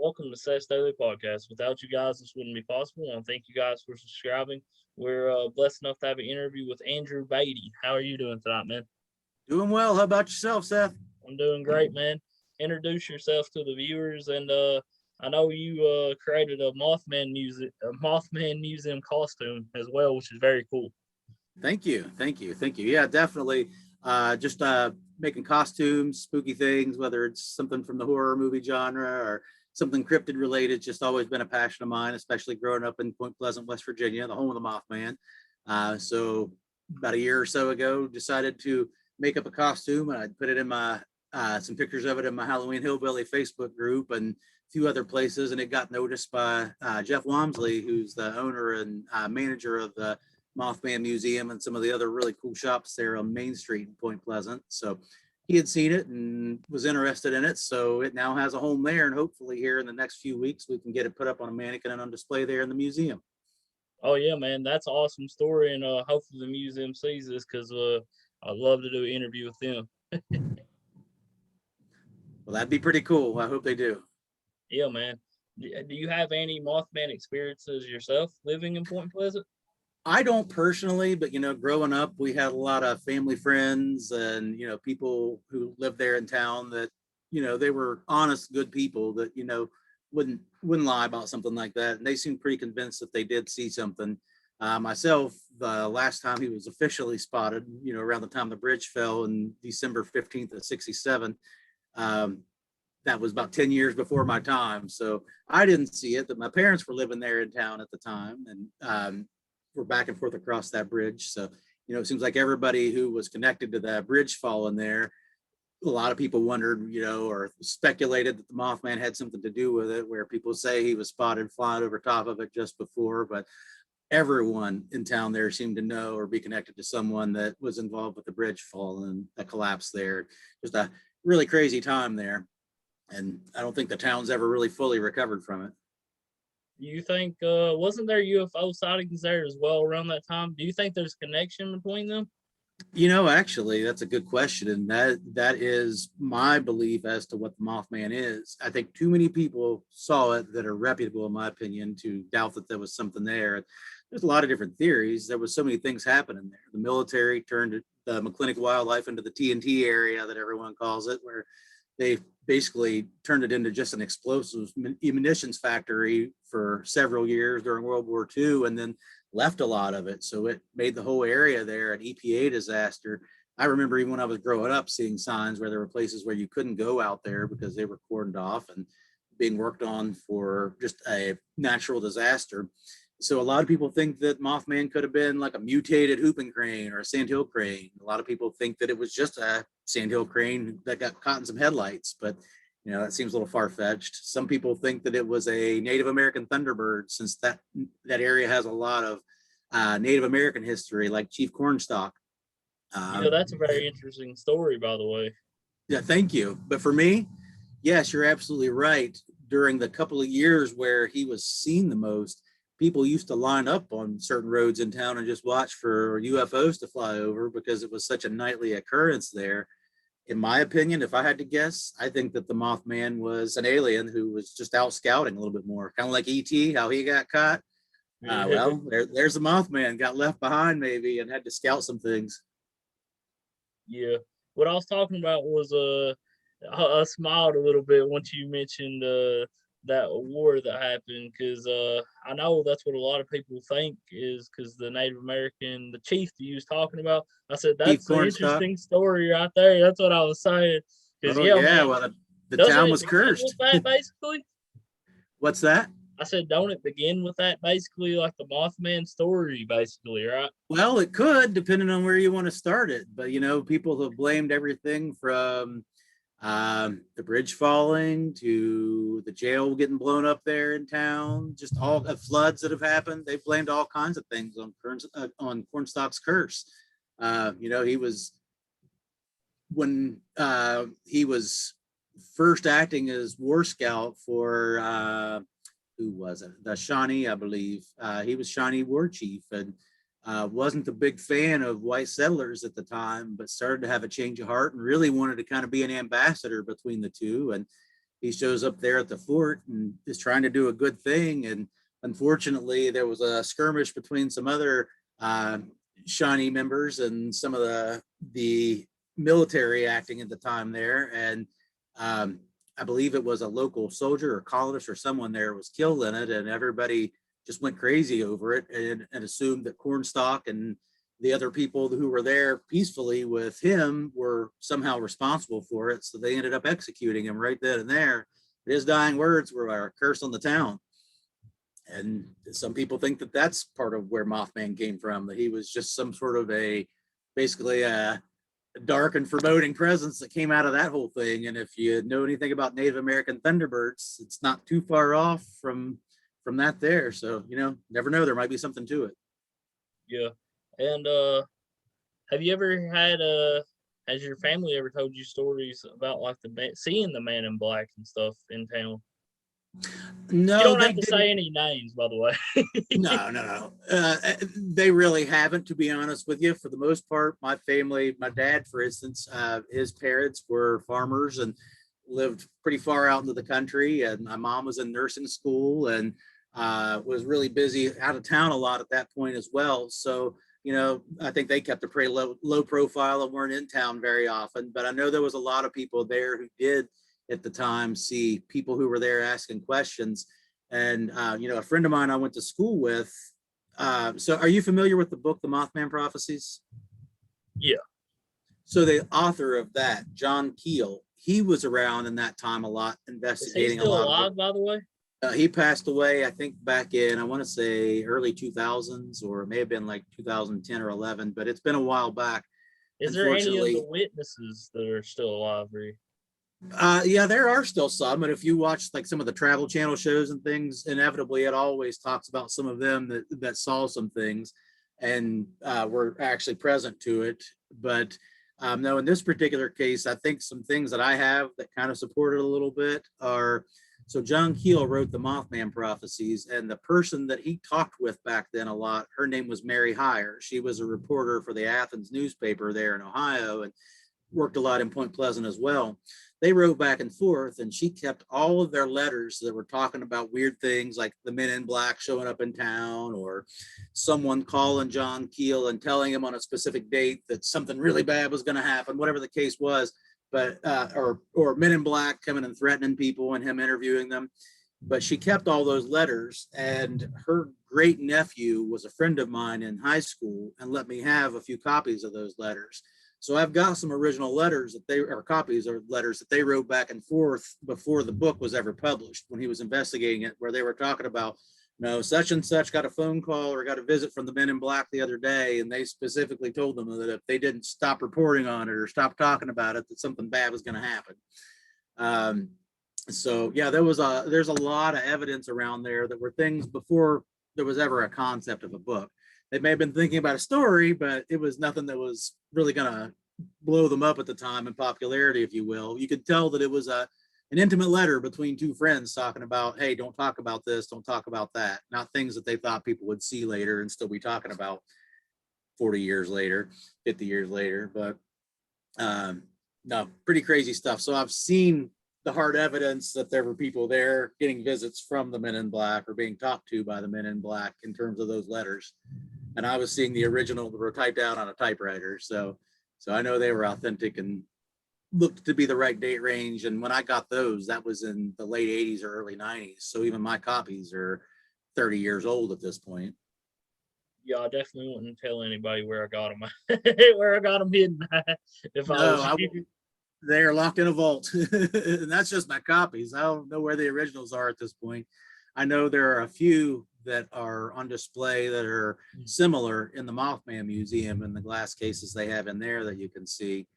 welcome to Seth's Daily Podcast. Without you guys, this wouldn't be possible. And thank you guys for subscribing. We're blessed enough to have an interview with Andrew Beattie. How are you doing tonight, man? Doing well. How about yourself, Seth? I'm doing great, man. Introduce yourself to the viewers, and I know you created a Mothman Museum costume as well, which is very cool. Thank you. Yeah, definitely. Just making costumes, spooky things, whether it's something from the horror movie genre or something cryptid related. Just always been a passion of mine, especially growing up in Point Pleasant, West Virginia, the home of the Mothman. So about a year or so ago, decided to make up a costume, and I put it in my some pictures of it in my Halloween Hillbilly Facebook group and a few other places, and it got noticed by Jeff Wamsley, who's the owner and manager of the Mothman Museum and some of the other really cool shops there on Main Street in Point Pleasant. So he had seen it and was interested in it. So it now has a home there. And hopefully here in the next few weeks, we can get it put up on a mannequin and on display there in the museum. Oh yeah, man, that's an awesome story, and hopefully the museum sees this because I'd love to do an interview with them. Well, that'd be pretty cool. I hope they do. Yeah, man. Do you have any Mothman experiences yourself living in Point Pleasant? I don't personally, but growing up, we had a lot of family friends and people who lived there in town that they were honest, good people that wouldn't lie about something like that. And they seemed pretty convinced that they did see something. Myself, the last time he was officially spotted, around the time the bridge fell in December 15th of '67. That was about 10 years before my time, so I didn't see it. But my parents were living there in town at the time, and we're back and forth across that bridge. So, it seems like everybody who was connected to that bridge falling there, a lot of people wondered, or speculated that the Mothman had something to do with it, where people say he was spotted flying over top of it just before. But everyone in town there seemed to know or be connected to someone that was involved with the bridge fall and that collapse there. Just a really crazy time there. And I don't think the town's ever really fully recovered from it. You think wasn't there UFO sightings there as well around that time? Do you think there's a connection between them? Actually, that's a good question, and that is my belief as to what the Mothman is. I think too many people saw it that are reputable, in my opinion, to doubt that there was something there. There's a lot of different theories. There was so many things happening there. The military turned the McClintock Wildlife into the TNT area that everyone calls it, where they basically turned it into just an explosives munitions factory for several years during World War II, and then left a lot of it. So it made the whole area there an EPA disaster. I remember even when I was growing up seeing signs where there were places where you couldn't go out there because they were cordoned off and being worked on for just a natural disaster. So a lot of people think that Mothman could have been like a mutated whooping crane or a sandhill crane. A lot of people think that it was just a sandhill crane that got caught in some headlights, but that seems a little far-fetched. Some people think that it was a Native American Thunderbird, since that area has a lot of Native American history, like Chief Cornstalk. That's a very interesting story, by the way. Yeah, thank you. But for me, yes, you're absolutely right. During the couple of years where he was seen the most, people used to line up on certain roads in town and just watch for UFOs to fly over because it was such a nightly occurrence there. In my opinion, if I had to guess, I think that the Mothman was an alien who was just out scouting a little bit more, kind of like E.T., how he got caught. There's the Mothman, got left behind maybe and had to scout some things. Yeah. What I was talking about was I smiled a little bit once you mentioned that war that happened, because I know that's what a lot of people think is because the Native American, the chief that you was talking about. I said Chief that's an Cornstalk. interesting story right there. That's what I was saying. Because man, well, the doesn't town it was begin cursed. with that basically? What's that? I said, don't it begin with that basically, like the Mothman story, basically, right? Well, it could, depending on where you want to start it. But people have blamed everything from the bridge falling to the jail getting blown up there in town, just all the floods that have happened. They've blamed all kinds of things on Cornstalk's curse. He was when he was first acting as war scout for who was it? The Shawnee, I believe. He was Shawnee war chief and wasn't a big fan of white settlers at the time, but started to have a change of heart and really wanted to kind of be an ambassador between the two. And he shows up there at the fort and is trying to do a good thing. And unfortunately, there was a skirmish between some other Shawnee members and some of the military acting at the time there. And I believe it was a local soldier or colonist or someone there was killed in it, and everybody just went crazy over it and assumed that Cornstalk and the other people who were there peacefully with him were somehow responsible for it. So they ended up executing him right then and there. His dying words were a curse on the town. And some people think that that's part of where Mothman came from, that he was just some sort of basically a dark and foreboding presence that came out of that whole thing. And if you know anything about Native American Thunderbirds, it's not too far off from that there. So, never know, there might be something to it. Yeah. And have you ever had has your family ever told you stories about like seeing the man in black and stuff in town? You No, don't they have to didn't. say any names, by the way. No. They really haven't, to be honest with you. For the most part, my family, my dad, for instance, his parents were farmers and lived pretty far out into the country. And my mom was in nursing school and was really busy out of town a lot at that point as well. So, I think they kept a pretty low profile and weren't in town very often. But I know there was a lot of people there who did at the time see people who were there asking questions. And, a friend of mine I went to school with. So are you familiar with the book, The Mothman Prophecies? Yeah. So the author of that, John Keel, he was around in that time a lot, investigating Is he still a lot alive, of. by the way? He passed away, I think, back in, I want to say early 2000s, or it may have been like 2010 or 11, but it's been a while back. Is there any of the Unfortunately, witnesses that are still alive? yeah, there are still some, and if you watch like some of the Travel Channel shows and things, inevitably it always talks about some of them that saw some things and were actually present to it. But no, in this particular case, I think some things that I have that kind of support it a little bit are. So John Keel wrote the Mothman Prophecies, and the person that he talked with back then a lot, her name was Mary Heyer. She was a reporter for the Athens newspaper there in Ohio and worked a lot in Point Pleasant as well. They wrote back and forth, and she kept all of their letters that were talking about weird things like the men in black showing up in town, or someone calling John Keel and telling him on a specific date that something really bad was going to happen, whatever the case was. But or men in black coming and threatening people and him interviewing them. But she kept all those letters, and her great nephew was a friend of mine in high school and let me have a few copies of those letters. So I've got some original letters that they are copies of letters that they wrote back and forth before the book was ever published, when he was investigating it, where they were talking about, such and such got a phone call or got a visit from the men in black the other day. And they specifically told them that if they didn't stop reporting on it or stop talking about it, that something bad was going to happen. So yeah, there's a lot of evidence around there that were things before there was ever a concept of a book. They may have been thinking about a story, but it was nothing that was really going to blow them up at the time in popularity, if you will. You could tell that it was an intimate letter between two friends talking about, hey, don't talk about this, don't talk about that. Not things that they thought people would see later and still be talking about 40 years later, 50 years later. But no, pretty crazy stuff. So I've seen the hard evidence that there were people there getting visits from the men in black or being talked to by the men in black in terms of those letters. And I was seeing the original that were typed out on a typewriter. So I know they were authentic and looked to be the right date range. And when I got those, that was in the late 80s or early 90s. So even my copies are 30 years old at this point. Yeah, I definitely wouldn't tell anybody where I got them, where I got them hidden. If I was you. They're locked in a vault. And that's just my copies. I don't know where the originals are at this point. I know there are a few that are on display that are similar in the Mothman Museum and the glass cases they have in there that you can see.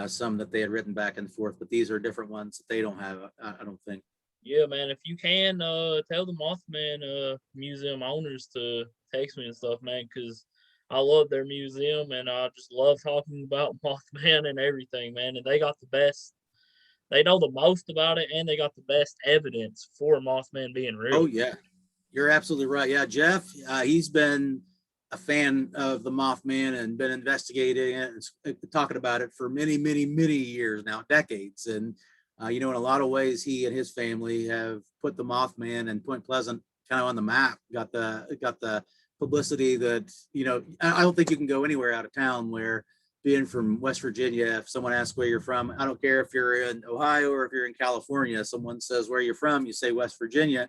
Some that they had written back and forth, but these are different ones that they don't have, I don't think. Yeah, man, if you can, tell the Mothman Museum owners to text me and stuff, man, because I love their museum and I just love talking about Mothman and everything, man. And they got the best, they know the most about it, and they got the best evidence for Mothman being real. Oh, yeah. You're absolutely right. Yeah, Jeff, he's been a fan of the Mothman and been investigating it and talking about it for many, many, many years now, decades. And In a lot of ways, he and his family have put the Mothman and Point Pleasant kind of on the map. Got the publicity that I don't think you can go anywhere out of town where, being from West Virginia, if someone asks where you're from, I don't care if you're in Ohio or if you're in California, someone says where you're from, you say West Virginia,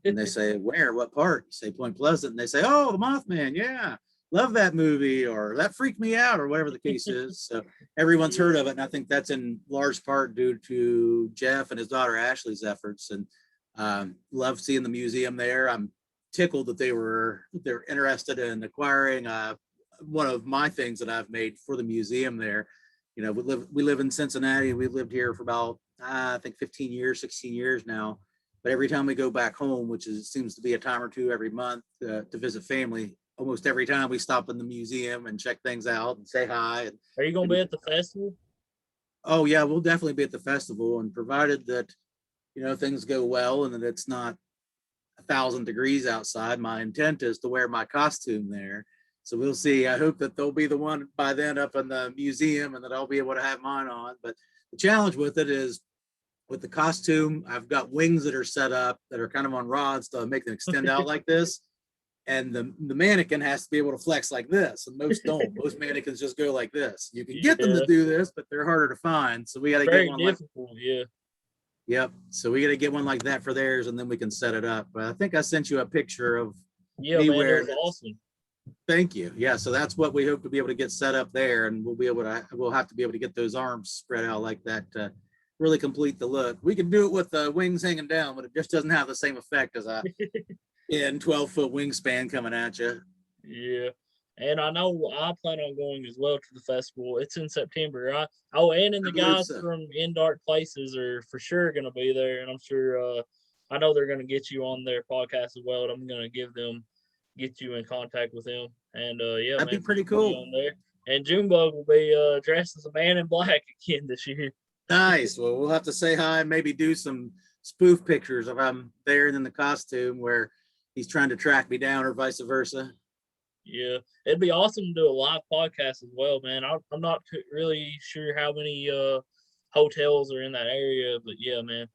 and they say where, what part? You say Point Pleasant, and they say, oh, the Mothman, yeah, love that movie, or that freaked me out, or whatever the case is. So everyone's heard of it, and I think that's in large part due to Jeff and his daughter Ashley's efforts. And love seeing the museum there. I'm tickled that they're interested in acquiring one of my things that I've made for the museum there. We live in Cincinnati. We've lived here for about I think 15 years, 16 years now. But every time we go back home, which seems to be a time or two every month to visit family, almost every time we stop in the museum and check things out and say hi. Are you gonna be at the festival? Oh yeah, we'll definitely be at the festival, and provided that things go well and that it's not 1,000 degrees outside, my intent is to wear my costume there. So we'll see. I hope that they'll be the one by then up in the museum and that I'll be able to have mine on. But the challenge with it is, with the costume, I've got wings that are set up that are kind of on rods to make them extend out like this. And the mannequin has to be able to flex like this. And most don't. Most mannequins just go like this. You can get them to do this, but they're harder to find. So we got to get one difficult, yeah. Yep. So we got to get one like that for theirs, and then we can set it up. But I think I sent you a picture of me man, wearing it. Awesome. Thank you. Yeah. So that's what we hope to be able to get set up there, and we'll have to be able to get those arms spread out like that to really complete the look. We can do it with the wings hanging down, but it just doesn't have the same effect as a 12-foot wingspan coming at you. Yeah. And I know I plan on going as well to the festival. It's in September. And the guys from In Dark Places are for sure going to be there. And I'm sure, I know they're going to get you on their podcast as well. And I'm going to get you in contact with them. And yeah, that'd be pretty cool. On there. And Junebug will be dressed as a man in black again this year. Nice. Well, we'll have to say hi and maybe do some spoof pictures if I'm there in the costume where he's trying to track me down, or vice versa. Yeah, it'd be awesome to do a live podcast as well, man. I'm not really sure how many hotels are in that area, but yeah, man.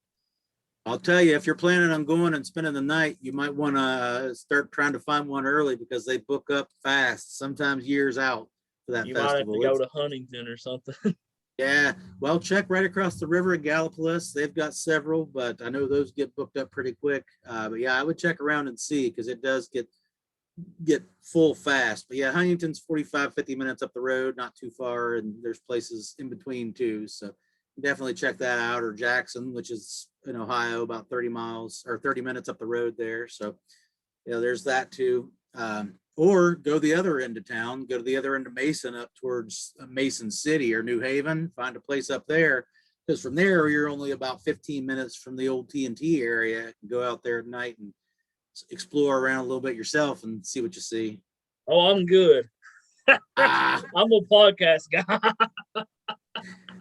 I'll tell you, if you're planning on going and spending the night, you might want to start trying to find one early, because they book up fast, sometimes years out for that festival. You might have to go to Huntington or something. Yeah, well, check right across the river at Gallipolis. They've got several, but I know those get booked up pretty quick. But yeah, I would check around and see, because it does get full fast. But yeah, Huntington's 45-50 minutes up the road, not too far, and there's places in between too. So definitely check that out. Or Jackson, which is in Ohio, about 30 miles or 30 minutes up the road there. So there's that too. Or go the other end of town, go to the other end of Mason, up towards Mason City or New Haven, find a place up there, because from there you're only about 15 minutes from the old TNT area. Go out there at night and explore around a little bit yourself and see what you see. Oh, I'm good. I'm a podcast guy.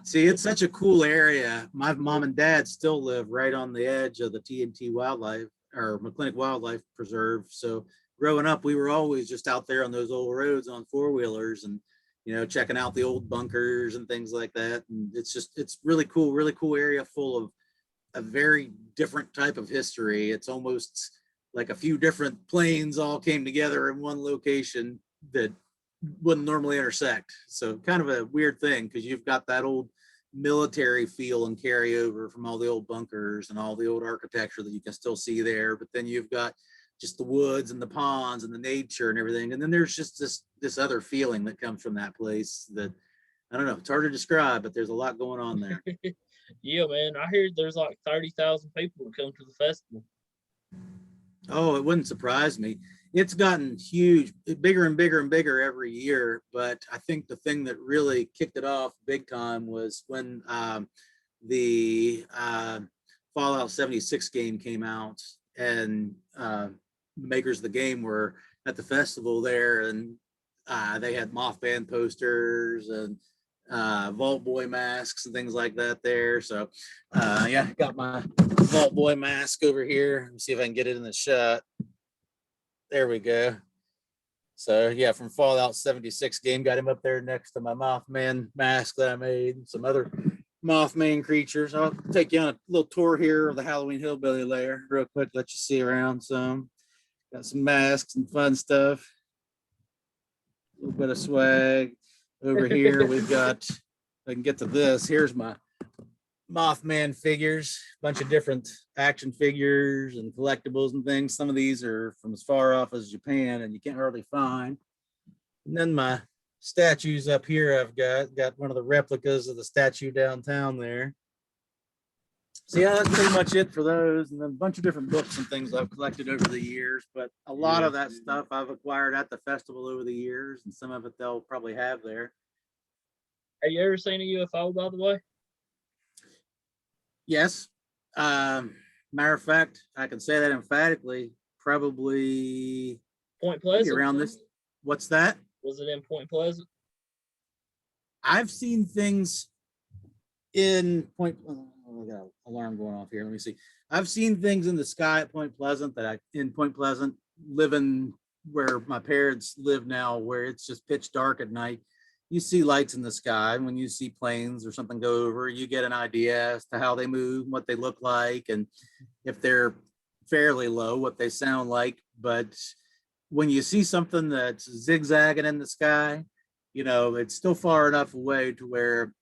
See, it's such a cool area. My mom and dad still live right on the edge of the TNT Wildlife or McClintock Wildlife Preserve. So growing up, we were always just out there on those old roads on four-wheelers and, checking out the old bunkers and things like that. And it's really cool area full of a very different type of history. It's almost like a few different planes all came together in one location that wouldn't normally intersect. So kind of a weird thing, because you've got that old military feel and carryover from all the old bunkers and all the old architecture that you can still see there. But then you've got just the woods and the ponds and the nature and everything. And then there's just this other feeling that comes from that place that, I don't know, it's hard to describe, but there's a lot going on there. Yeah, man. I heard there's like 30,000 people that come to the festival. Oh, it wouldn't surprise me. It's gotten huge, bigger and bigger and bigger every year. But I think the thing that really kicked it off big time was when the Fallout 76 game came out, and the makers of the game were at the festival there, and they had Mothman posters and Vault Boy masks and things like that there. So yeah, got my Vault Boy mask over here. Let me see if I can get it in the shot. There we go. So yeah, from Fallout 76 game, got him up there next to my Mothman mask that I made, some other Mothman creatures. I'll take you on a little tour here of the Halloween Hillbilly Lair real quick, let you see around some. Got some masks and fun stuff. A little bit of swag. Over here, we've got, if I can get to this, here's my Mothman figures, a bunch of different action figures and collectibles and things. Some of these are from as far off as Japan and you can't hardly find. And then my statues up here, I've got one of the replicas of the statue downtown there. So yeah, that's pretty much it for those. And then a bunch of different books and things I've collected over the years, but a lot of that stuff I've acquired at the festival over the years, and some of it they'll probably have there. Have you ever seen a UFO, by the way? Yes. Matter of fact, I can say that emphatically, probably Point Pleasant? around this. What's that? Was it in Point Pleasant? I've seen things in Point. Oh, I got an alarm going off here. Let me see. I've seen things in the sky at Point Pleasant in Point Pleasant, living where my parents live now, where it's just pitch dark at night. You see lights in the sky. When you see planes or something go over, you get an idea as to how they move, what they look like, and if they're fairly low, what they sound like. But when you see something that's zigzagging in the sky, it's still far enough away to where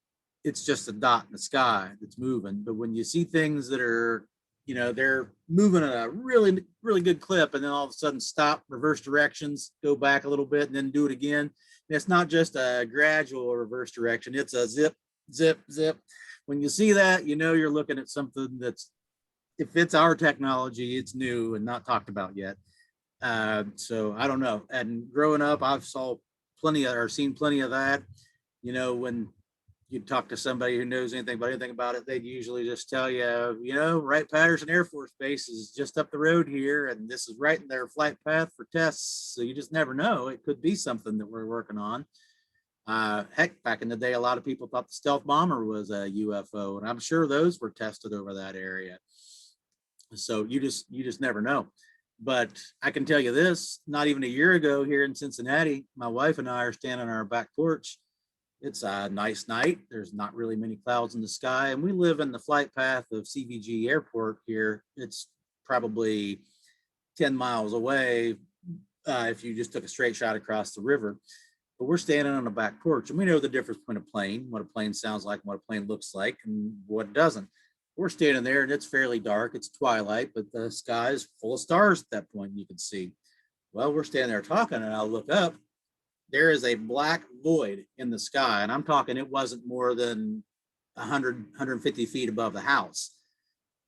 it's just a dot in the sky that's moving. But when you see things that are, they're moving at a really, really good clip, and then all of a sudden stop, reverse directions, go back a little bit, and then do it again. It's not just a gradual reverse direction. It's a zip, zip, zip. When you see that, you're looking at something that's, if it's our technology, it's new and not talked about yet. So I don't know. And growing up, I've seen plenty of that. When you talk to somebody who knows anything about it, they'd usually just tell you, Wright-Patterson Air Force Base is just up the road here, and this is right in their flight path for tests. So you just never know. It could be something that we're working on. Heck, back in the day, a lot of people thought the stealth bomber was a UFO, and I'm sure those were tested over that area. So you just never know. But I can tell you this, not even a year ago here in Cincinnati, my wife and I are standing on our back porch. It's a nice night. There's not really many clouds in the sky, and we live in the flight path of CVG Airport here. It's probably 10 miles away if you just took a straight shot across the river. But we're standing on the back porch, and we know the difference between a plane, what a plane sounds like, and what a plane looks like, and what it doesn't. We're standing there, and it's fairly dark. It's twilight, but the sky is full of stars at that point, you can see. Well, we're standing there talking, and I'll look up. There is a black void in the sky, and I'm talking it wasn't more than 100, 150 feet above the house.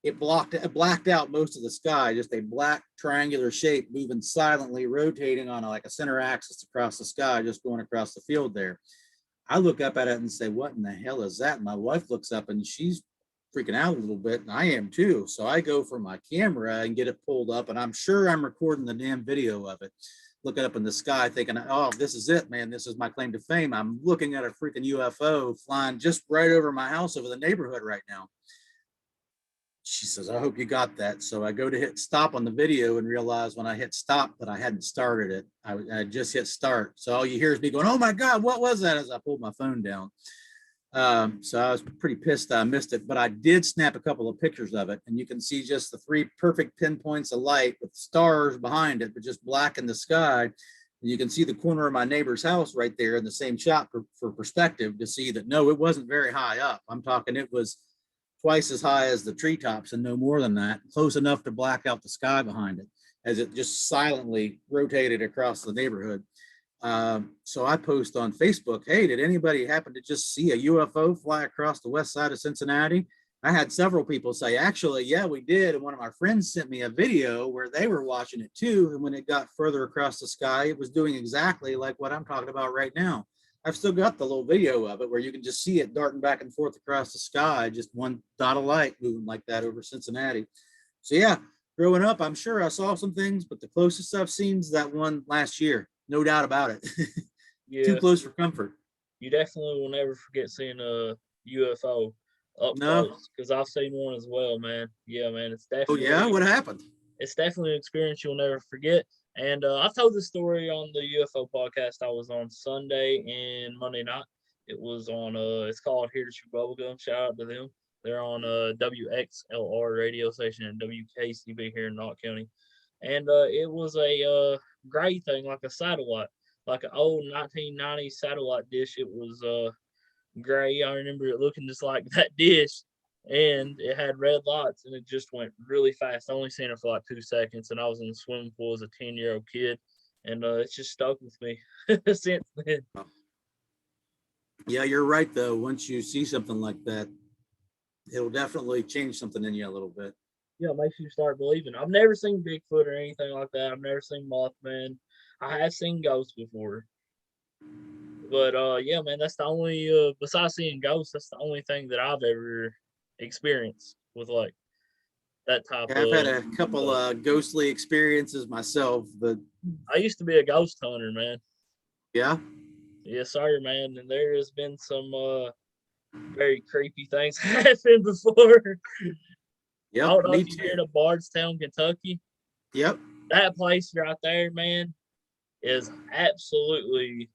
It blacked out most of the sky, just a black triangular shape moving silently, rotating on like a center axis across the sky, just going across the field there. I look up at it and say, what in the hell is that? And my wife looks up and she's freaking out a little bit, and I am too. So I go for my camera and get it pulled up, and I'm sure I'm recording the damn video of it. Looking up in the sky thinking, oh, this is it, man. This is my claim to fame. I'm looking at a freaking UFO flying just right over my house, over the neighborhood right now. She says, I hope you got that. So I go to hit stop on the video and realize when I hit stop that I hadn't started it. I just hit start. So all you hear is me going, oh my God, what was that? As I pulled my phone down. So I was pretty pissed I missed it, but I did snap a couple of pictures of it, and you can see just the 3 perfect pinpoints of light with stars behind it, but just black in the sky. And you can see the corner of my neighbor's house right there in the same shot for perspective to see that, no, it wasn't very high up. I'm talking it was twice as high as the treetops and no more than that, close enough to black out the sky behind it as it just silently rotated across the neighborhood. So I post on Facebook, hey, did anybody happen to just see a UFO fly across the west side of Cincinnati? I had several people say, actually, yeah, we did. And one of my friends sent me a video where they were watching it too. And when it got further across the sky, it was doing exactly like what I'm talking about right now. I've still got the little video of it where you can just see it darting back and forth across the sky, just one dot of light moving like that over Cincinnati. So yeah, growing up, I'm sure I saw some things, but the closest I've seen is that one last year. No doubt about it. Yeah. Too close for comfort. You definitely will never forget seeing a UFO up close, because I've seen one as well, man. Yeah, man, it's definitely. Oh yeah, what happened? It's definitely an experience you'll never forget. And I've told this story on the UFO podcast I was on Sunday and Monday night. It was on it's called Here to Chew Bubblegum. Shout out to them. They're on WXLR radio station and WKCB here in Knott County. And it was a gray thing, like a satellite, like an old 1990s satellite dish. It was gray. I remember it looking just like that dish, and it had red lights, and it just went really fast. I only seen it for like 2 seconds, and I was in the swimming pool as a 10-year-old kid, and it's just stuck with me since then. Yeah, you're right though. Once you see something like that, it'll definitely change something in you a little bit. Yeah, it makes you start believing. I've never seen Bigfoot or anything like that. I've never seen Mothman. I have seen ghosts before, but yeah, man, that's the only besides seeing ghosts, that's the only thing that I've ever experienced with like that type Yeah, I've had of a couple stuff. ghostly experiences myself, but I used to be a ghost hunter, man. yeah, Yes, sir, man. And there has been some very creepy things happened before. I yep, don't know me if you heard too. of Bardstown, Kentucky. Yep. That place right there, man, is absolutely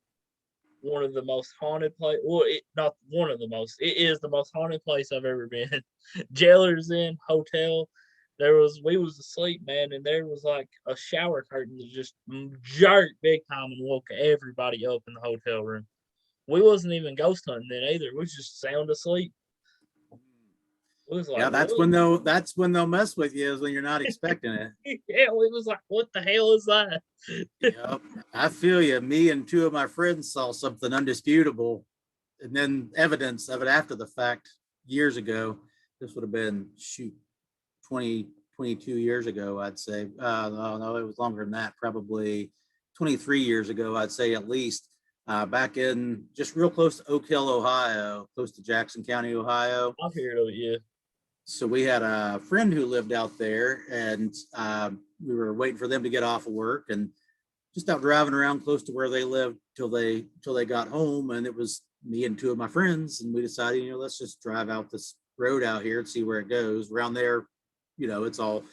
one of the most haunted place. Well, not one of the most. It is the most haunted place I've ever been. Jailers Inn Hotel. We was asleep, man, and there was like a shower curtain that just jerked big time and woke everybody up in the hotel room. We wasn't even ghost hunting then either. We was just sound asleep. We was like, Yeah, what? that's when they'll mess with you, is when you're not expecting it. Yeah, we was like, what the hell is that? Yep. I feel you. Me and two of my friends saw something undisputable, and then evidence of it after the fact years ago. This would have been 20, 22 years ago, I'd say. No, it was longer than that, probably 23 years ago, I'd say at least. Back in just real close to Oak Hill, Ohio, close to Jackson County, Ohio. I've heard of it, yeah. So we had a friend who lived out there, and we were waiting for them to get off of work, and just out driving around close to where they lived till they got home, and it was me and two of my friends, and we decided, let's just drive out this road out here and see where it goes. Around there, it's all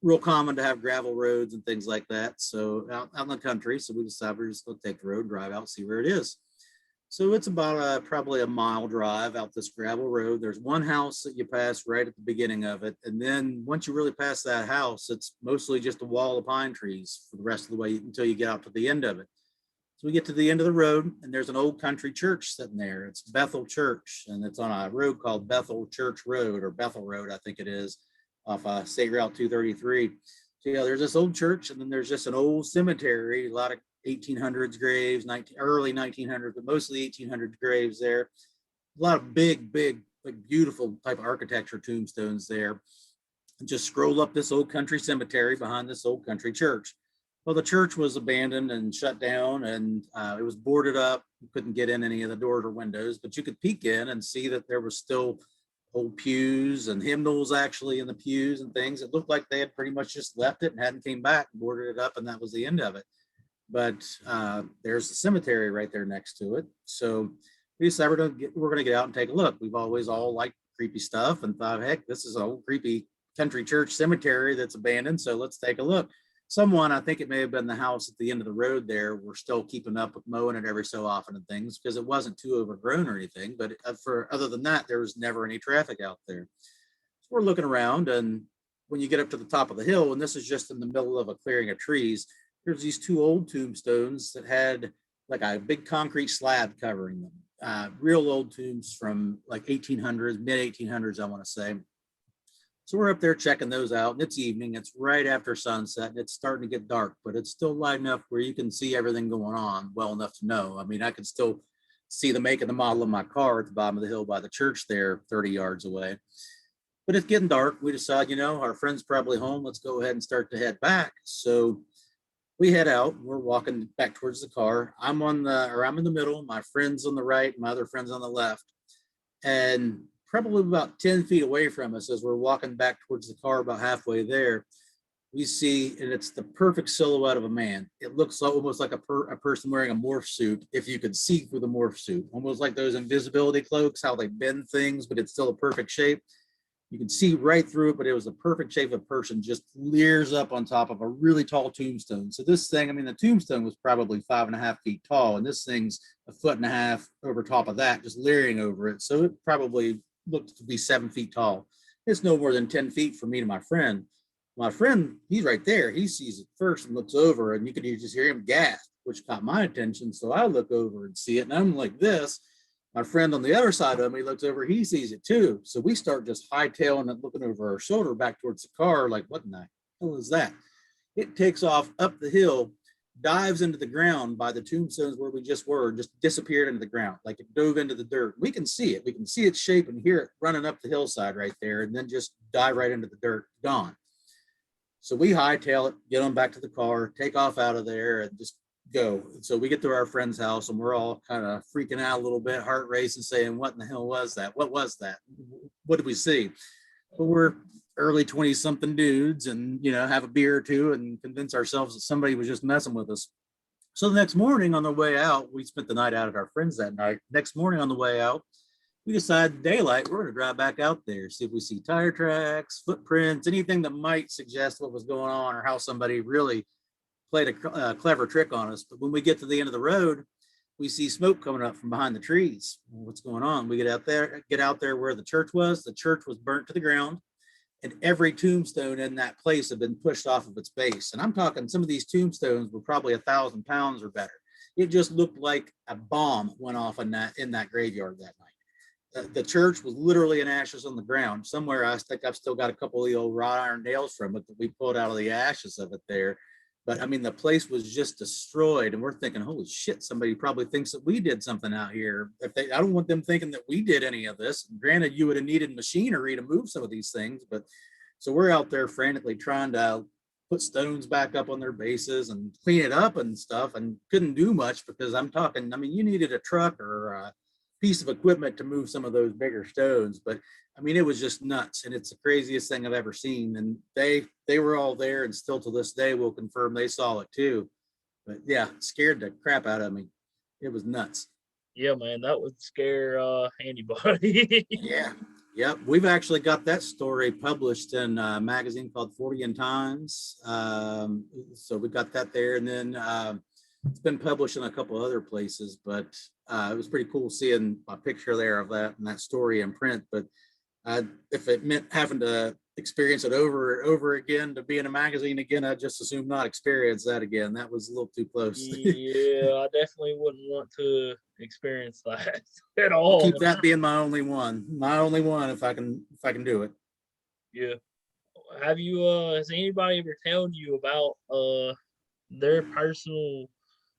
real common to have gravel roads and things like that. So out in the country, so we decided we're just going to take the road, drive out, see where it is. So it's about probably a mile drive out this gravel road. There's one house that you pass right at the beginning of it. And then once you really pass that house, it's mostly just a wall of pine trees for the rest of the way until you get out to the end of it. So we get to the end of the road, and there's an old country church sitting there. It's Bethel Church, and it's on a road called Bethel Church Road, or Bethel Road, I think it is, off State Route 233. So yeah, there's this old church, and then there's just an old cemetery, a lot of 1800s graves, early 1900s, but mostly 1800s graves there. A lot of big, like beautiful type of architecture tombstones there. And just scroll up this old country cemetery behind this old country church. Well, the church was abandoned and shut down, and it was boarded up. You couldn't get in any of the doors or windows, but you could peek in and see that there was still old pews and hymnals actually in the pews and things. It looked like they had pretty much just left it and hadn't came back, boarded it up, and that was the end of it. But there's the cemetery right there next to it. So we decided we're going to get out and take a look. We've always all liked creepy stuff and thought, heck, this is an old creepy country church cemetery that's abandoned. So let's take a look. Someone, I think it may have been the house at the end of the road there, we're still keeping up with mowing it every so often and things because it wasn't too overgrown or anything. But for other than that, there was never any traffic out there. So we're looking around, and when you get up to the top of the hill, and this is just in the middle of a clearing of trees, there's these two old tombstones that had like a big concrete slab covering them. Real old tombs from like 1800s, mid 1800s, I want to say. So we're up there checking those out, and it's evening. It's right after sunset, and it's starting to get dark, but it's still light enough where you can see everything going on well enough to know. I mean, I can still see the make and the model of my car at the bottom of the hill by the church there, 30 yards away. But it's getting dark. We decide, our friend's probably home. Let's go ahead and start to head back. So we head out. We're walking back towards the car. I'm in the middle. My friend's on the right. My other friend's on the left. And probably about 10 feet away from us, as we're walking back towards the car, about halfway there, we see, and it's the perfect silhouette of a man. It looks almost like a person wearing a morph suit, if you could see through the morph suit, almost like those invisibility cloaks, how they bend things, but it's still a perfect shape. You can see right through it, but it was a perfect shape of a person just leers up on top of a really tall tombstone. So this thing, I mean, the tombstone was probably 5.5 feet tall, and this thing's a foot and a half over top of that, just leering over it. So it probably looked to be 7 feet tall. It's no more than 10 feet from me to my friend. My friend, he's right there. He sees it first and looks over, and you could just hear him gasp, which caught my attention. So I look over and see it, and I'm like this. My friend on the other side of me looks over, he sees it too. So we start just hightailing and looking over our shoulder back towards the car, like, what in the hell is that? It takes off up the hill, dives into the ground by the tombstones where we just were, just disappeared into the ground, like it dove into the dirt. We can see it. We can see its shape and hear it running up the hillside right there, and then just dive right into the dirt, gone. So we hightail it, get on back to the car, take off out of there, and just go. So we get to our friend's house, and we're all kind of freaking out a little bit, heart racing, saying, what in the hell was that? What was that? What did we see? But we're early 20 something dudes, and have a beer or two and convince ourselves that somebody was just messing with us. So the next morning on the way out, we spent the night out at our friends that night. Next morning on the way out, we decided daylight, we're going to drive back out there, see if we see tire tracks, footprints, anything that might suggest what was going on or how somebody really played a clever trick on us. But when we get to the end of the road, we see smoke coming up from behind the trees. What's going on? We get out there where the church was. The church was burnt to the ground, and every tombstone in that place had been pushed off of its base. And I'm talking, some of these tombstones were probably 1,000 pounds or better. It just looked like a bomb went off in that graveyard that night. The church was literally in ashes on the ground. Somewhere, I think I've still got a couple of the old wrought iron nails from it that we pulled out of the ashes of it there. But I mean, the place was just destroyed, and we're thinking, holy shit, somebody probably thinks that we did something out here. I don't want them thinking that we did any of this. Granted, you would have needed machinery to move some of these things, but so we're out there frantically trying to put stones back up on their bases and clean it up and stuff, and couldn't do much because you needed a truck or a piece of equipment to move some of those bigger stones. But I mean, it was just nuts, and it's the craziest thing I've ever seen. And they were all there, and still to this day will confirm they saw it too. But yeah, scared the crap out of me. It was nuts. Yeah, man, that would scare anybody. Yeah. Yep. We've actually got that story published in a magazine called 40 and Times. So we got that there, and then it's been published in a couple other places, but it was pretty cool seeing a picture there of that and that story in print. But if it meant having to experience it over and over again to be in a magazine again, I just assume not experience that again. That was a little too close. Yeah, I definitely wouldn't want to experience that at I'll all. keep that being my only one if I can do it. Yeah. Have you has anybody ever told you about their personal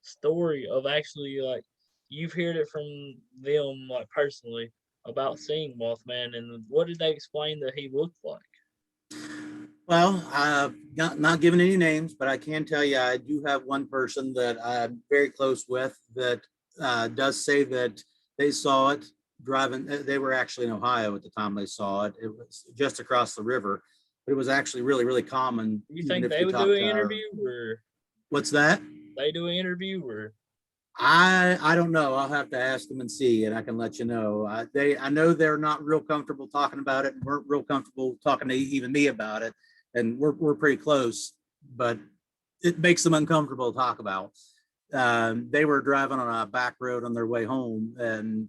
story of actually, like, you've heard it from them, like, personally, about seeing Mothman, and what did they explain that he looked like? Well, not giving any names, but I can tell you I do have one person that I'm very close with that does say that they saw it driving. They were actually in Ohio at the time they saw it. It was just across the river, but it was actually really, really common. You think they would do an interview, or what's that? they do an interview, or I don't know. I'll have to ask them and see, and I can let you know. I know they're not real comfortable talking about it, and weren't real comfortable talking to even me about it, and we're pretty close, but it makes them uncomfortable to talk about. They were driving on a back road on their way home, and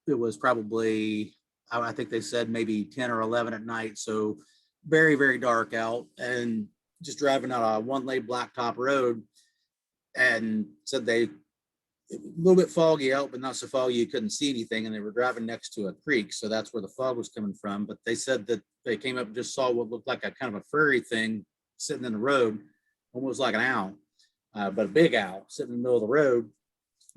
it was probably, I think they said maybe 10 or 11 at night, so very, very dark out, and just driving on a one-lane blacktop road, and said a little bit foggy out, but not so foggy you couldn't see anything. And they were driving next to a creek, so that's where the fog was coming from. But they said that they came up and just saw what looked like a kind of a furry thing sitting in the road, almost like an owl, but a big owl sitting in the middle of the road.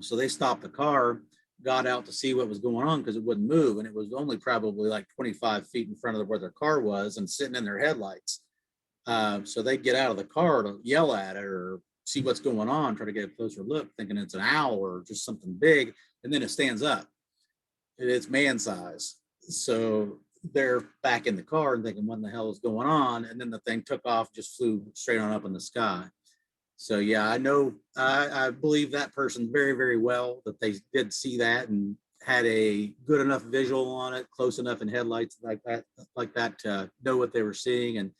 So they stopped the car, got out to see what was going on because it wouldn't move, and it was only probably like 25 feet in front of where their car was and sitting in their headlights. So they get out of the car to yell at it or see what's going on, try to get a closer look, thinking it's an owl or just something big, and then it stands up. It's man size. So they're back in the car and thinking, what the hell is going on? And then the thing took off, just flew straight on up in the sky. So yeah, I know, I believe that person very, very well, that they did see that and had a good enough visual on it, close enough in headlights like that to know what they were seeing, and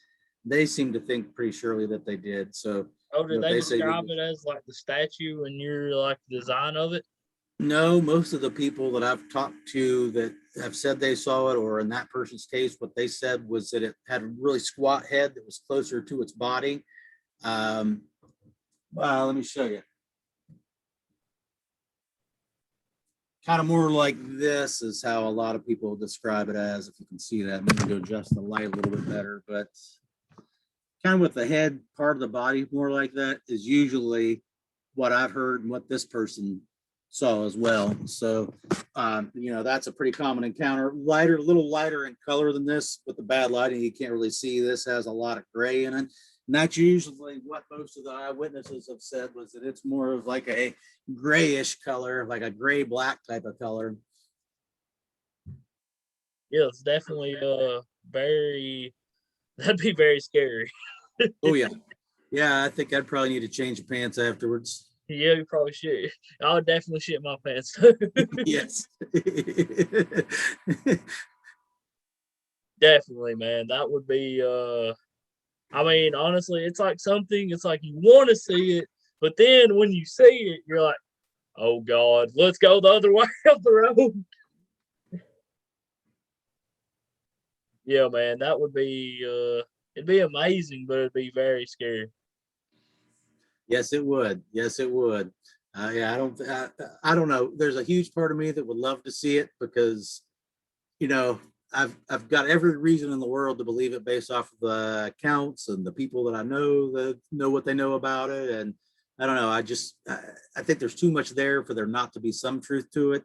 they seemed to think pretty surely that they did. So, Oh, did they they say describe it as like the statue and you're like the design of it? no, most of the people that I've talked to that have said they saw it, or in that person's case, what they said was that it had a really squat head that was closer to its body. Um, let me show you. Kind of more like this is how a lot of people describe it as, if you can see that. Maybe to adjust the light a little bit better, but kind of with the head part of the body more like that is usually what I've heard and what this person saw as well. So, that's a pretty common encounter. Lighter, a little lighter in color than this. With the bad lighting, you can't really see. This has a lot of gray in it. And that's usually what most of the eyewitnesses have said, was that it's more of like a grayish color, like a gray black type of color. Yeah, it's definitely very that'd be very scary. Oh yeah. Yeah, I think I'd probably need to change the pants afterwards. Yeah, you probably should. I would definitely shit my pants too. Yes. Definitely, man. That would be I mean, honestly, it's like something, it's like you want to see it, but then when you see it, you're like, oh God, let's go the other way up the road. Yeah, man, that would be it'd be amazing, but it'd be very scary. Yes, it would. Yes, it would. Yeah, I don't know. There's a huge part of me that would love to see it because, you know, I've got every reason in the world to believe it based off of the accounts and the people that I know that know what they know about it. And I don't know. I think there's too much there for there not to be some truth to it.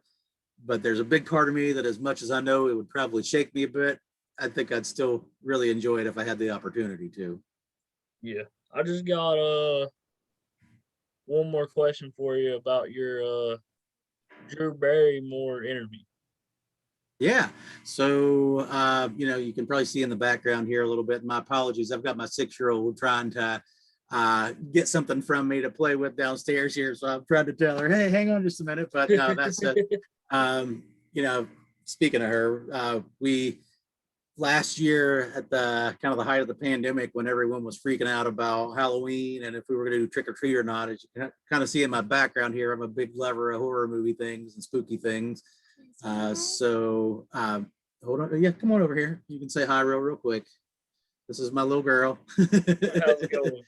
But there's a big part of me that, as much as I know it would probably shake me a bit, I think I'd still really enjoy it if I had the opportunity to. Yeah. I just got one more question for you about your Drew Barrymore interview. Yeah. So, you can probably see in the background here a little bit. My apologies. I've got my 6-year-old trying to get something from me to play with downstairs here. So I'm trying to tell her, hey, hang on just a minute. But no, that's it. You know, speaking of her, we last year at the kind of the height of the pandemic, when everyone was freaking out about Halloween and if we were going to do trick or treat or not, as you can kind of see in my background here, I'm a big lover of horror movie things and spooky things. Hold on. Yeah, come on over here. You can say hi real quick. This is my little girl. How's it going?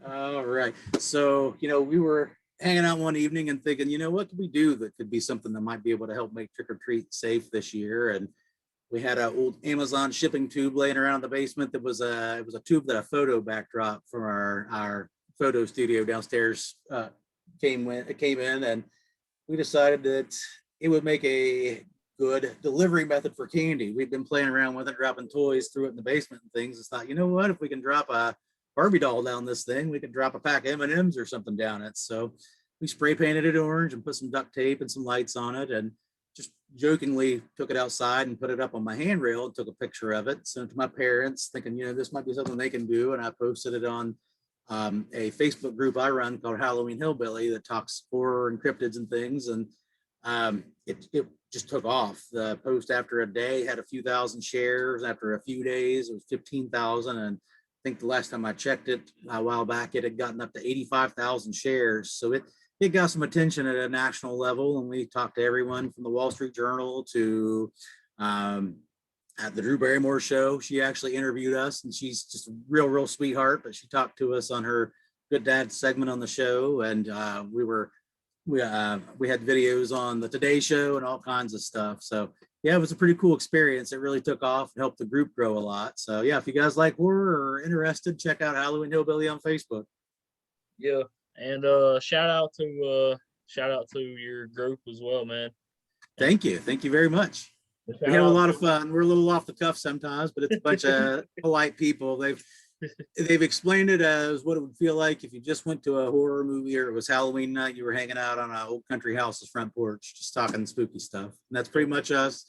All right. So, we were hanging out one evening and thinking, what could we do that could be something that might be able to help make trick or treat safe this year? And we had an old Amazon shipping tube laying around the basement. It was a tube that a photo backdrop from our photo studio downstairs came in, and we decided that it would make a good delivery method for candy. We've been playing around with it, dropping toys through it in the basement and things. It's thought, you know what, if we can drop a Barbie doll down this thing, we could drop a pack of M&Ms or something down it. So we spray painted it orange and put some duct tape and some lights on it, and just jokingly took it outside and put it up on my handrail and took a picture of it, sent it to my parents, thinking, this might be something they can do. And I posted it on a Facebook group I run called Halloween Hillbilly that talks horror and cryptids and things. And it just took off. The post after a day had a few thousand shares. After a few days, it was 15,000. And I think the last time I checked it a while back, it had gotten up to 85,000 shares. So it got some attention at a national level, and we talked to everyone from the Wall Street Journal to at the Drew Barrymore show. She actually interviewed us, and she's just a real sweetheart. But she talked to us on her Good Dad segment on the show, and we had videos on the Today Show and all kinds of stuff. So yeah, it was a pretty cool experience. It really took off and helped the group grow a lot. So yeah, if you guys like horror or interested, check out Halloween Hillbilly on Facebook. Yeah. And shout out to your group as well, man. And Thank you very much. We have a lot of fun. We're a little off the cuff sometimes, but it's a bunch of polite people. They've explained it as what it would feel like if you just went to a horror movie or it was Halloween night, you were hanging out on an old country house's front porch, just talking spooky stuff. And that's pretty much us.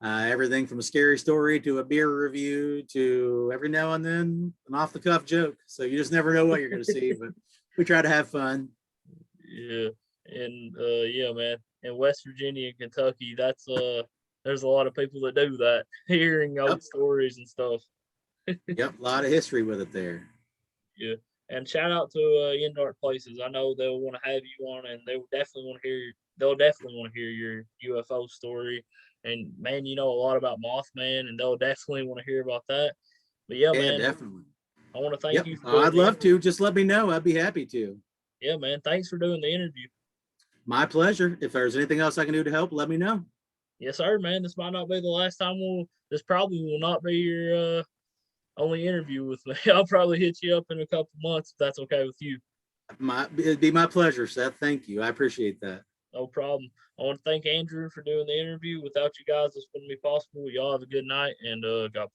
Everything from a scary story to a beer review to every now and then an off the cuff joke. So you just never know what you're going to see, but we try to have fun. Yeah. And yeah, man. in West Virginia and Kentucky. That's there's a lot of people that do that, hearing Yep. old stories and stuff. Yep. A lot of history with it there. Yeah. And shout out to In Dark Places. I know they'll want to have you on, and they will definitely want to hear. They'll definitely want to hear your UFO story. And man, you know a lot about Mothman, and they'll definitely want to hear about that. But yeah, Yeah, man, definitely. I want to thank Yep. you for doing I'd the love interview. to. Just let me know. I'd be happy to. Yeah, man, thanks for doing the interview. My pleasure. If there's anything else I can do to help, let me know. Yes, sir, man. This might not be the last time we'll. This probably will not be your only interview with me. I'll probably hit you up in a couple months if that's okay with you. It'd be my pleasure, Seth. Thank you. I appreciate that. No problem. I want to thank Andrew for doing the interview. Without you guys, this wouldn't be possible. Y'all have a good night and God bless.